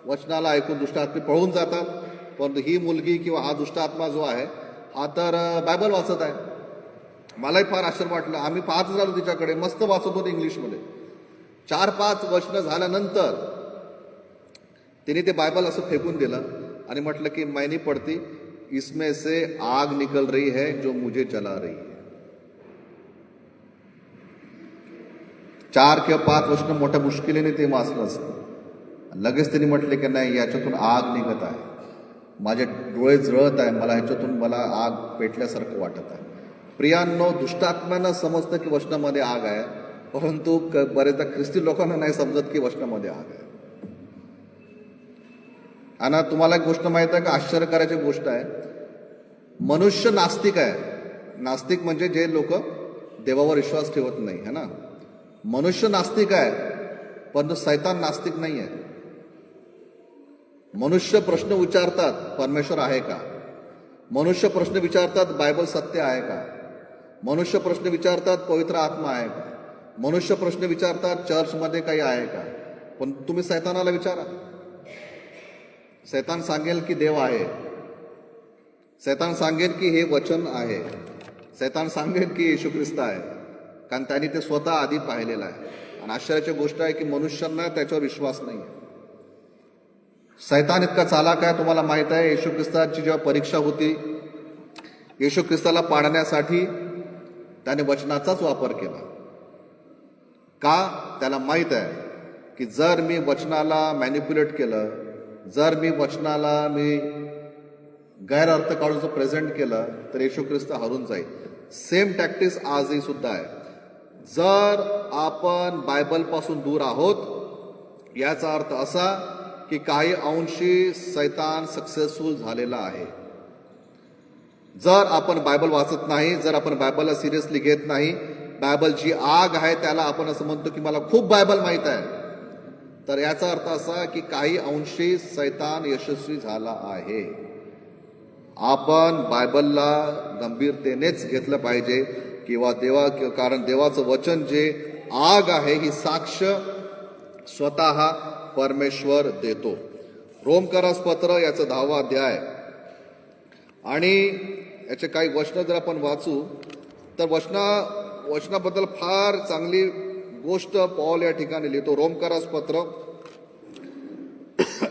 वचनाला ऐकून दुष्ट आत्मे पळून जातात. परंतु ही मुलगी किंवा हा दुष्ट आत्मा जो आहे हा तर बायबल वाचत आहे. मलाही फार आश्चर्य वाटलं. आम्ही पाहत झालो तिच्याकडे. मस्त वाचत होते इंग्लिशमध्ये. 4-5 वचनं झाल्यानंतर तिने ते बायबल असं फेकून दिलं आणि म्हटलं की मैं नहीं पढ़ती, इसमें से आग निकल रही है जो मुझे जला रही है. 4 किंवा 5 वचनं मोठ्या मुश्किलीने ते वाचलं असतं. लगेच तिने म्हटले की नाही, याच्यातून आग निघत आहे, माझे डोळे जळत आहे, मला ह्याच्यातून मला आग पेटल्यासारखं वाटत आहे. प्रियांनो, दुष्टात्म्यांना समजतं की वचनामध्ये आग आहे, परंतु बरेचदा ख्रिस्ती लोकांना नाही समजत की वचनामध्ये आग आहे. आणि तुम्हाला एक गोष्ट माहित आहे का? आश्चर्य करायची गोष्ट आहे. मनुष्य नास्तिक आहे. नास्तिक म्हणजे जे लोक देवावर विश्वास ठेवत नाही, है ना. मनुष्य नास्तिक आहे, परंतु सैतान नास्तिक नाही आहे. मनुष्य प्रश्न विचारतात, परमेश्वर आहे का? मनुष्य प्रश्न विचारतात, बायबल सत्य आहे का? मनुष्य प्रश्न विचारतात, पवित्र आत्मा आहे का? मनुष्य प्रश्न विचारतात, चर्चमध्ये काही आहे का? पण तुम्ही सैतानाला विचारा. सैतान सांगेल की देव आहे. सैतान सांगेल की हे वचन आहे. सैतान सांगेल की येशू ख्रिस्त आहे, कारण त्यांनी ते स्वतः आधी पाहिलेलं आहे. आणि आश्चर्याची गोष्ट आहे की मनुष्यांना त्याच्यावर विश्वास नाही. सैतान इतका चालाक आहे. तुम्हाला माहित आहे, येशू ख्रिस्ताची जेव्हा परीक्षा होती, येशू ख्रिस्ताला पाडण्यासाठी त्याने वचनाचाच वापर केला. का? त्याला माहित आहे की जर मी वचनाला मॅनिप्युलेट केलं, जर मी वचनाला गैरअर्थ काढून जर प्रेझेंट केलं तर येशू ख्रिस्त हरून जाईल. सेम टॅक्टिक्स आजही सुद्धा आहे. जर आपण बायबलपासून दूर आहोत, याचा अर्थ असा की काही अंशी सैतान सक्सेसफुल झालेला आहे. जर आपण बायबल वाचत नाही, जर आपण बायबलला सिरियसली घेत नाही, बायबल जी आग आहे त्याला आपण असं म्हणतो की मला खूप बायबल माहित आहे, तर याचा अर्थ असा की काही अंशी सैतान यशस्वी झाला आहे. आपण बायबलला गंभीरतेनेच घेतलं पाहिजे किंवा कारण देवाचं वचन जे आग आहे ही साक्ष स्वतः परमेश्वर देतो. रोमकरास पत्र याचं 10वा अध्याय आणि याचे काही वचनं जर आपण वाचू तर वचनाबद्दल फार चांगली गोष्ट पॉल या ठिकाणी लिहितो. रोमकरास पत्र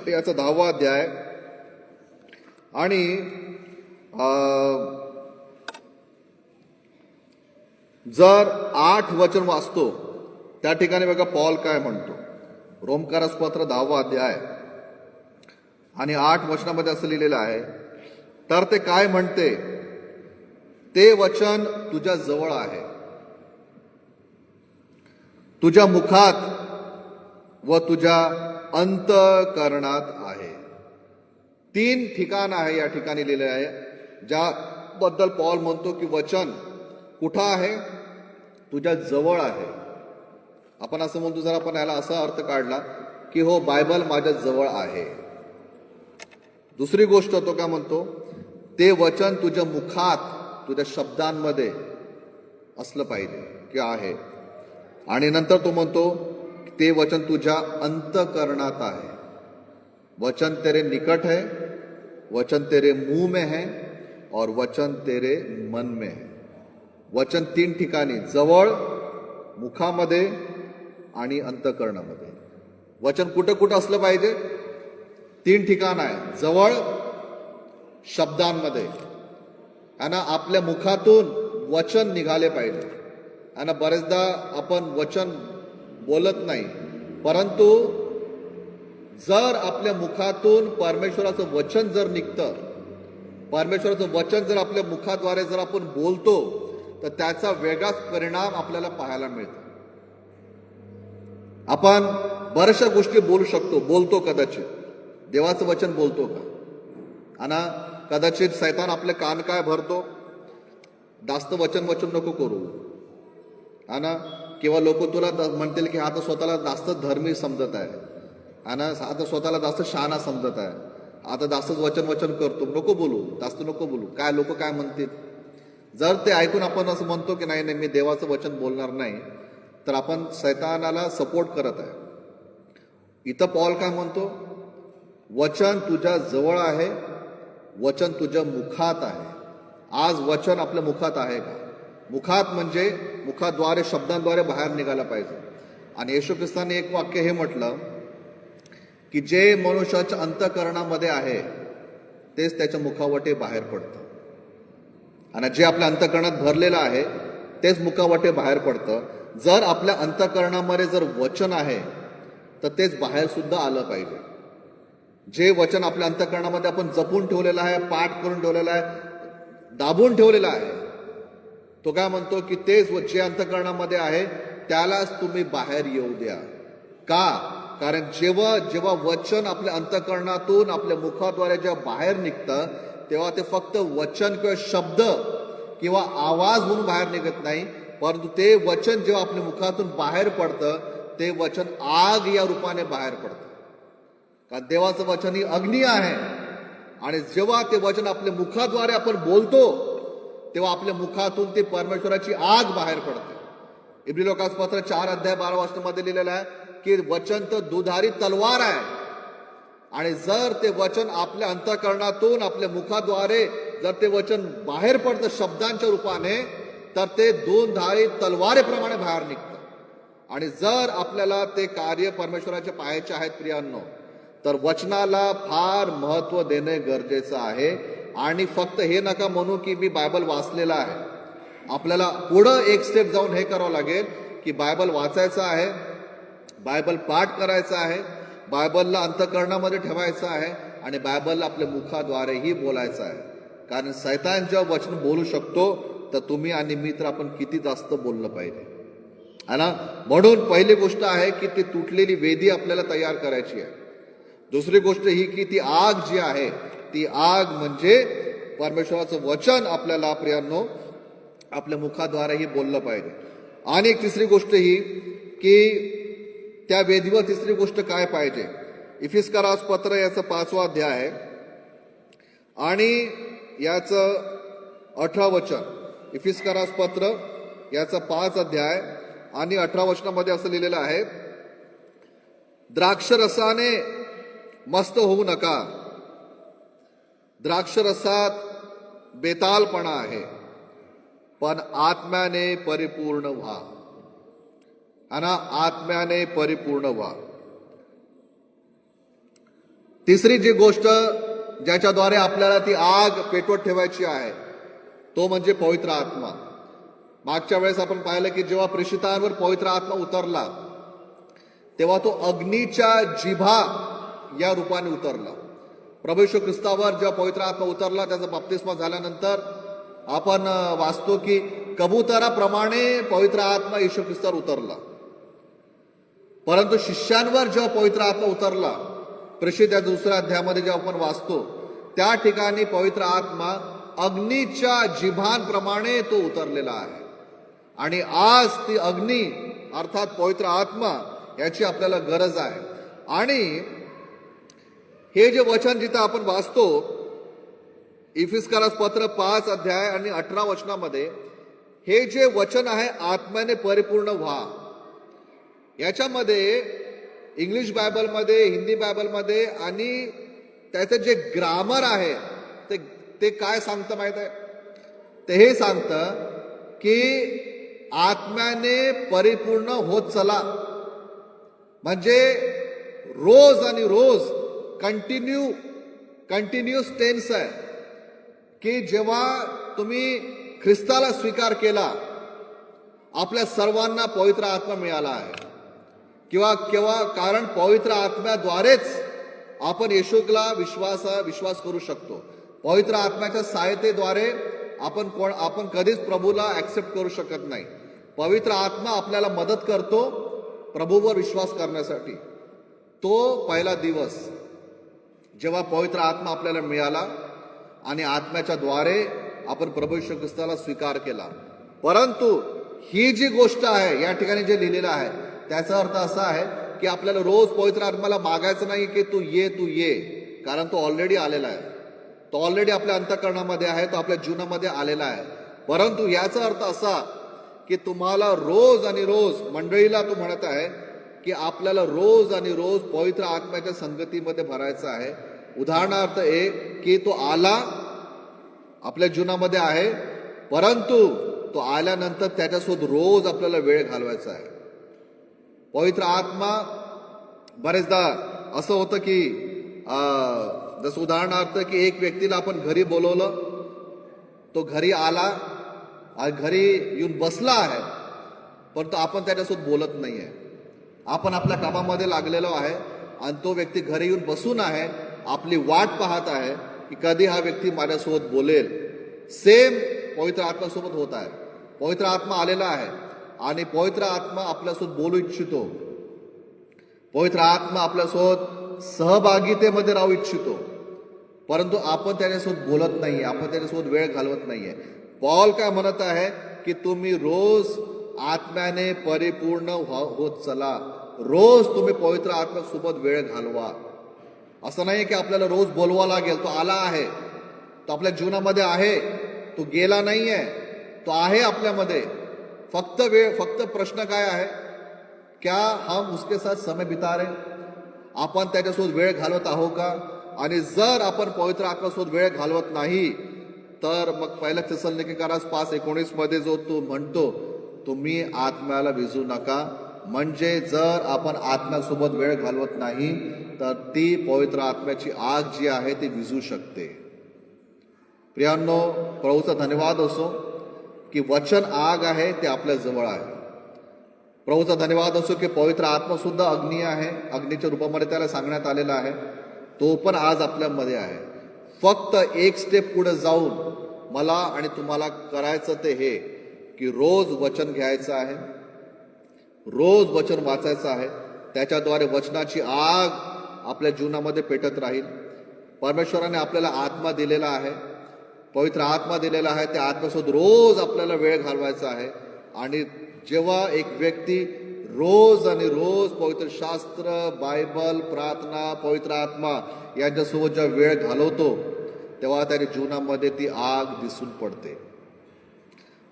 याचा 10वा अध्याय आणि जर 8 वचन वाचतो त्या ठिकाणी बघा पॉल काय म्हणतो. रोमकरास पत्र 10वा अध्याय आणि 8 वचनामध्ये असं लिहिलेलं आहे, तर ते काय म्हणते, ते वचन तुझ्या जवळ आहे, तुझ्या मुखात व तुझ्या अंतःकरणात आहे. 3 ठिकाण आहे या ठिकाणी लिहिलेलं आहे, ज्याबद्दल पॉल म्हणतो की वचन कुठं आहे, तुझ्या जवळ आहे. आपण असं म्हणतो, जर आपण याला असा अर्थ काढला की हो बायबल माझ्या जवळ आहे. दुसरी गोष्ट तो काय म्हणतो, ते वचन तुझ्या मुखात, तुझ्या शब्दांमध्ये असलं पाहिजे की आहे. आणि नंतर तो म्हणतो ते वचन तुझ्या अंतःकरणात आहे. वचन तेरे निकट है, वचन तेरे मुंह में है और वचन तेरे मन में है. वचन 3 ठिकाणी, जवळ, मुखामध्ये आणि अंतःकरणामध्ये. वचन कुठं कुठं असलं पाहिजे, 3 ठिकाण आहे, जवळ, शब्दांमध्ये. आणि आपल्या मुखातून वचन निघाले पाहिजे. आणि बरेचदा आपण वचन बोलत नाही, परंतु जर आपल्या मुखातून परमेश्वराचं वचन जर निघतं, परमेश्वराचं वचन जर आपल्या मुखाद्वारे जर आपण बोलतो, तर त्याचा वेगळाच परिणाम आपल्याला पाहायला मिळतो. आपण बऱ्याचशा गोष्टी बोलू शकतो, बोलतो कदाचित, देवाचं वचन बोलतो का? आणि कदाचित सैतान आपले कान काय भरतो, जास्त वचन नको करू. आणि किंवा लोक तुला म्हणतील की आता स्वतःला जास्त धर्मी समजत आहे, आणि आता स्वतःला जास्त शहाणा समजत आहे, आता जास्तच वचन करतो, नको बोलू, जास्त नको बोलू, काय लोक काय म्हणतील. जर ते ऐकून आपण असं म्हणतो की नाही नाही मी देवाचं वचन बोलणार नाही, तर आपण सैतानाला सपोर्ट करत आहे. इथं पॉल काय म्हणतो, वचन तुझ्या जवळ आहे, वचन तुझ्या मुखात आहे. आज वचन आपल्या मुखात आहे का? मुखात म्हणजे मुखाद्वारे, शब्दांद्वारे बाहेर निघायला पाहिजे. आणि येशू ख्रिस्ताने एक वाक्य हे म्हटलं की जे मनुष्याच्या अंतःकरणामध्ये आहे तेच त्याच्या मुखावटे बाहेर पडतं. आणि जे आपल्या अंतःकरणात भरलेलं आहे तेच मुखावटे बाहेर पडतं. जर आपल्या अंतःकरणामध्ये जर वचन आहे तर तेच बाहेर सुद्धा आलं पाहिजे. जे वचन आपल्या अंतःकरणामध्ये आपण जपून ठेवलेलं आहे, पाठ करून ठेवलेलं आहे, दाबून ठेवलेलं आहे, तो काय म्हणतो की तेच जे अंतःकरणामध्ये आहे त्यालाच तुम्ही बाहेर येऊ द्या. का? कारण जेव्हा जेव्हा वचन आपल्या अंतःकरणातून आपल्या मुखाद्वारे जेव्हा बाहेर निघतं, तेव्हा ते फक्त वचन किंवा शब्द किंवा आवाज म्हणून बाहेर निघत नाही, परंतु ते वचन जेव्हा आपल्या मुखातून बाहेर पडतं, ते वचन आग या रूपाने बाहेर पडतं. कारण देवाचं वचन ही अग्नी आहे. आणि जेव्हा ते वचन आपल्या मुखाद्वारे आपण बोलतो, तेव्हा आपल्या मुखातून ते परमेश्वराची आग बाहेर पडते. इब्री लोकांचं पत्र 4 अध्याय 12 वचनामध्ये लिहिलेलं आहे की वचन तर दुधारी तलवार आहे. आणि जर ते वचन आपल्या अंतःकरणातून आपल्या मुखाद्वारे जर ते वचन बाहेर पडतं शब्दांच्या रूपाने, तर ते 2 धारी तलवारेप्रमाणे बाहेर निघतं. आणि जर आपल्याला ते कार्य परमेश्वराचे पाहायचे आहेत प्रियांनो, तर वचनाला फार महत्व देणे गरजेचं आहे. आणि फक्त हे नका म्हणू की मी बायबल वाचलेला आहे. आपल्याला पुढं एक स्टेप जाऊन हे करावं लागेल की बायबल वाचायचं आहे, बायबल पाठ करायचं आहे, बायबलला अंतःकरणामध्ये ठेवायचं आहे आणि बायबलला आपल्या मुखाद्वारेही बोलायचं आहे. कारण सैतान जेव्हा वचन बोलू शकतो, तर तुम्ही आणि मी तर आपण किती जास्त बोललं पाहिजे. आणि म्हणून पहिली गोष्ट आहे की ती तुटलेली वेदी आपल्याला तयार करायची आहे. दुसरी गोष्ट ही की ती आग जी आहे, ती आग म्हणजे परमेश्वराचं वचन आपल्याला प्रियांनो आपल्या मुखाद्वारेही बोललं पाहिजे. आणि एक तिसरी गोष्ट ही की त्या वेदीवर तिसरी गोष्ट काय पाहिजे, इफिस्करास पत्र याचं 5वा अध्याय आहे आणि याचं 18 वचन. इफिस्करास पत्र याचं 5 अध्याय आणि 18 वचनामध्ये असं लिहिलेलं आहे, द्राक्षरसाने मस्त होऊ नका, द्राक्षरसात बेतालपणा आहे, पण आत्म्याने परिपूर्ण व्हा. आणि आत्म्याने परिपूर्ण व्हा. तिसरी जी गोष्ट ज्याच्याद्वारे आपल्याला ती आग पेटवत ठेवायची आहे, तो म्हणजे पवित्र आत्मा. मागच्या वेळेस आपण पाहिलं की जेव्हा प्रेषितांवर पवित्र आत्मा उतरला, तेव्हा तो अग्नीच्या जिभा या रूपाने उतरला. प्रभू येशू ख्रिस्तावर जेव्हा पवित्र आत्मा उतरला, त्याचा बप्तिस्मा झाल्यानंतर आपण वाचतो की कबुतराप्रमाणे पवित्र आत्मा येशू ख्रिस्तावर उतरला. परंतु शिष्यांवर जेव्हा पवित्र आत्मा उतरला, प्रेषित या 2ऱ्या अध्यायामध्ये जेव्हा आपण वाचतो, त्या ठिकाणी पवित्र आत्मा अग्नीच्या जिभांप्रमाणे तो उतरलेला आहे. आणि आज ती अग्नी अर्थात पवित्र आत्मा याची आपल्याला गरज आहे. आणि हे जे वचन जिथं आपण वाचतो इफिसकारास पत्र 5 अध्याय आणि 18 वचनामध्ये, हे जे वचन आहे आत्म्याने परिपूर्ण व्हा, याच्यामध्ये इंग्लिश बायबलमध्ये, हिंदी बायबलमध्ये आणि त्याचं जे ग्रामर आहे ते काय सांगतं माहित आहे? ते हे सांगतं की आत्म्याने परिपूर्ण होत चला. म्हणजे रोज आणि रोज कंटिन्यूस टेन्स आहे की जेव्हा तुम्ही ख्रिस्ताला स्वीकार केला, आपल्या सर्वांना पवित्र आत्मा मिळाला आहे. किंवा कारण पवित्र आत्म्याद्वारेच आपण येशूला विश्वास करू शकतो. पवित्र आत्म्याच्या सहायतेद्वारे आपण कधीच प्रभूला ऍक्सेप्ट करू शकत नाही. पवित्र आत्मा आपल्याला मदत करतो प्रभूवर विश्वास करण्यासाठी. तो पहिला दिवस जेव्हा पवित्र आत्मा आपल्याला मिळाला आणि आत्म्याच्या द्वारे आपण प्रभू येशू ख्रिस्ताला स्वीकार केला. परंतु ही जी गोष्ट आहे या ठिकाणी जे लिहिलेलं आहे, त्याचा अर्थ असा आहे की आपल्याला रोज पवित्र आत्म्याला मागायचं नाही की तू ये, कारण तो ऑलरेडी आलेला आहे. तो ऑलरेडी आपल्या अंतःकरणामध्ये आहे, तो आपल्या जीवनामध्ये आलेला आहे. परंतु याचा अर्थ असा की तुम्हाला रोज आणि रोज, मंडळीला तो म्हणत आहे की आपल्याला रोज आणि रोज पवित्र आत्म्याच्या संगतीमध्ये भरायचं आहे. उदाहरणार्थ एक की तो आला, आपल्या जीवनामध्ये आहे, परंतु तो आल्यानंतर त्याच्यासोबत रोज आपल्याला वेळ घालवायचा आहे. पवित्र आत्मा बरेचदा असं होतं की जसं उदाहरणार्थ की एक व्यक्तीला आपण घरी बोलवलं, तो घरी आला, घरी येऊन बसला आहे, परंतु आपण त्याच्यासोबत बोलत नाही आहे. आपण आपल्या कामामध्ये लागलेलो आहे आणि तो व्यक्ती घरी येऊन बसून आहे, आपली वाट पाहत आहे की कधी हा व्यक्ती माझ्यासोबत बोलेल. सेम पवित्र आत्म्यासोबत होत आहे. पवित्र आत्मा आलेला आहे आणि पवित्र आत्मा आपल्यासोबत बोलू इच्छितो. पवित्र आत्मा आपल्यासोबत सहभागितेमध्ये राहू इच्छितो, परंतु आपण त्याच्यासोबत बोलत नाहीये, आपण त्याच्यासोबत वेळ घालवत नाहीये. पॉल काय म्हणत आहे की तुम्ही रोज आत्म्याने परिपूर्ण होत चला. रोज तुम्ही पवित्र आत्म्यासोबत वेळ घालवा. असं नाही की आपल्याला रोज बोलवा लागेल. तो आला आहे, तो आपल्या जीवनामध्ये आहे, तो गेला नाहीये, तो आहे आपल्यामध्ये. फक्त प्रश्न काय आहे, क्या हम उसके साथ समय बिता रहे, आपण त्याच्यासोबत वेळ घालवत आहो का? आणि जर आपण पवित्र आत्म्यासोबत वेळ घालवत नाही तर मग पहिल्या थिस्सलुनिकेकरास 5:19 मध्ये जो तो म्हणतो, तुम्ही आत्म्याला विझू नका. म्हणजे जर आपण आत्म्यासोबत वेळ घालवत नाही तर ती पवित्र आत्म्याची आग जी आहे ती विझू शकते. प्रियांनो, प्रभूचा धन्यवाद असो की वचन आग आहे ते आपल्या जवळ आहे. प्रभूचा धन्यवाद असो की पवित्र आत्मा सुद्धा अग्नी आहे, अग्नीच्या रूपामध्ये त्याला सांगण्यात आलेला आहे. तो पण आज आपल्यामध्ये आहे. फक्त एक स्टेप पुढे जाऊन मला आणि तुम्हाला करायचं ते हे की रोज वचन घ्यायचं आहे, रोज वचन वाचायचं आहे. त्याच्याद्वारे वचनाची आग आपल्या जीवनामध्ये पेटत राहील. परमेश्वराने आपल्याला आत्मा दिलेला आहे, पवित्र आत्मा दिलेला आहे. त्या आत्म्यासोबत रोज आपल्याला वेळ घालवायचा आहे. आणि जेव्हा एक व्यक्ती रोज आणि रोज पवित्र शास्त्र, बायबल, प्रार्थना, पवित्र आत्मा यांच्यासोबत जेव्हा वेळ घालवतो तेव्हा त्याच्या जीवनामध्ये ती आग दिसून पडते.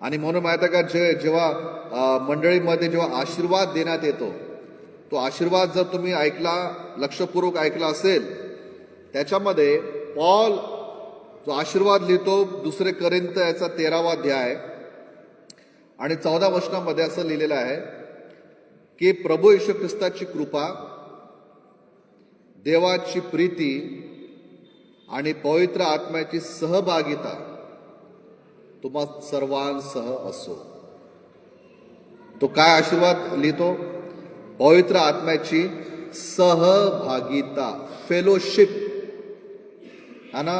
आणि म्हणून माहिती आहे का, जेव्हा मंडळीमध्ये जेव्हा आशीर्वाद देण्यात येतो, तो आशीर्वाद जर तुम्ही ऐकला, लक्षपूर्वक ऐकला असेल, त्याच्यामध्ये पॉल जो आशीर्वाद लिहितो 2 कोरिंथ याचा 13वा अध्याय आणि 14 वचनामध्ये असं लिहिलेलं आहे की प्रभू येशू ख्रिस्ताची कृपा, देवाची प्रीती आणि पवित्र आत्म्याची सहभागिता तुम्हा सर्वांसह असो. तो काय आशीर्वाद लिहितो? पवित्र आत्म्याची सहभागिता, फेलोशिप. हा ना.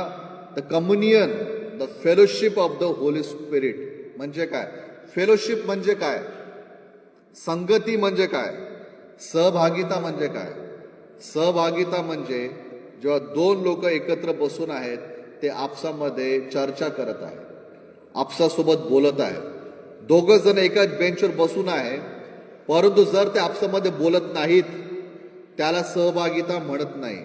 The communion, the fellowship of the Holy spirit म्हणजे काय? फेलोशिप म्हणजे काय? संगती म्हणजे काय? सहभागिता म्हणजे काय? सहभागिता म्हणजे जेव्हा दोन लोक एकत्र बसून आहेत, ते आपसामध्ये चर्चा करत आहेत, आपसासोबत बोलत आहेत. दोघं जण एकाच बेंचवर बसून आहे, परंतु जर ते आपसामध्ये बोलत नाहीत, त्याला सहभागिता म्हणत नाही.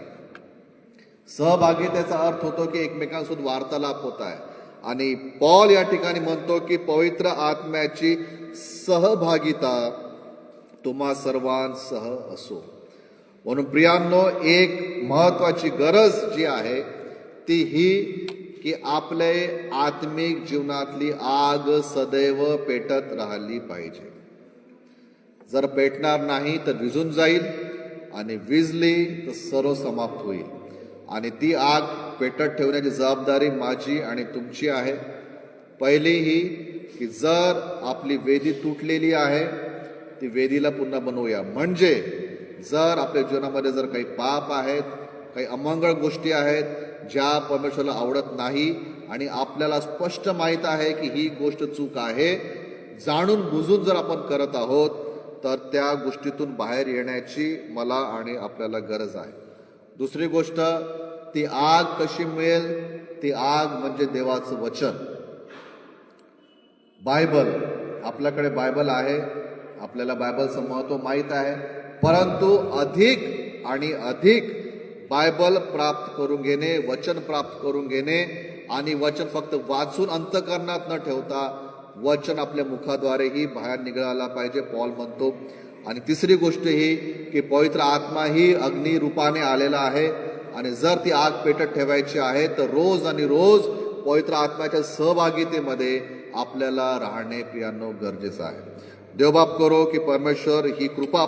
सहभागितेचा अर्थ होतो की एकमेकांसोबत वार्तालाप होत आहे. आणि पॉल या ठिकाणी म्हणतो की पवित्र आत्म्याची सहभागिता तुम्हा सर्वांसह असो. म्हणून प्रियांनो, एक महत्वाची गरज जी आहे ती ही की आपले आत्मिक जीवनातली आग सदैव पेटत राहिली पाहिजे. जर पेटणार नाही तर विझून जाईल, आणि विझली तर सर्व समाप्त होईल. आणि ती आग पेटत ठेवण्याची जबाबदारी माझी आणि तुमची आहे. पहिली ही की जर आपली वेदी तुटलेली आहे, ती वेदीला पुन्हा बनवूया. म्हणजे जर आपल्या जीवनामध्ये जर काही पाप आहेत, काही अमंगळ गोष्टी आहेत ज्या परमेश्वराला आवडत नाही, आणि आपल्याला स्पष्ट माहीत आहे की ही गोष्ट चूक आहे, जाणून बुजून जर आपण करत आहोत, तर त्या गोष्टीतून बाहेर येण्याची मला आणि आपल्याला गरज आहे. दुसरी गोष्ट, ती आग कशी मिळेल? ती आग म्हणजे देवाचं वचन, बायबल. आपल्याकडे बायबल आहे, आपल्याला बायबलचं महत्त्व माहीत आहे, परंतु अधिक आणि अधिक बायबल प्राप्त करून घेणे, वचन प्राप्त करून घेणे, आणि वचन फक्त वाचून अंतःकरणात न ठेवता वचन आपल्या मुखाद्वारेही बाहेर निघाला पाहिजे, पॉल म्हणतो. आणि तिसरी गोष्ट ही की पवित्र आत्मा ही अग्नी रूपाने आलेला आहे, आणि जर ती आग पेटत ठेवायची आहे तर रोज आणि रोज पवित्र आत्म्याच्या सहभागितेमध्ये आपल्याला राहणे प्रियांनो गरजेचं आहे. देवबाप करो की परमेश्वर ही कृपा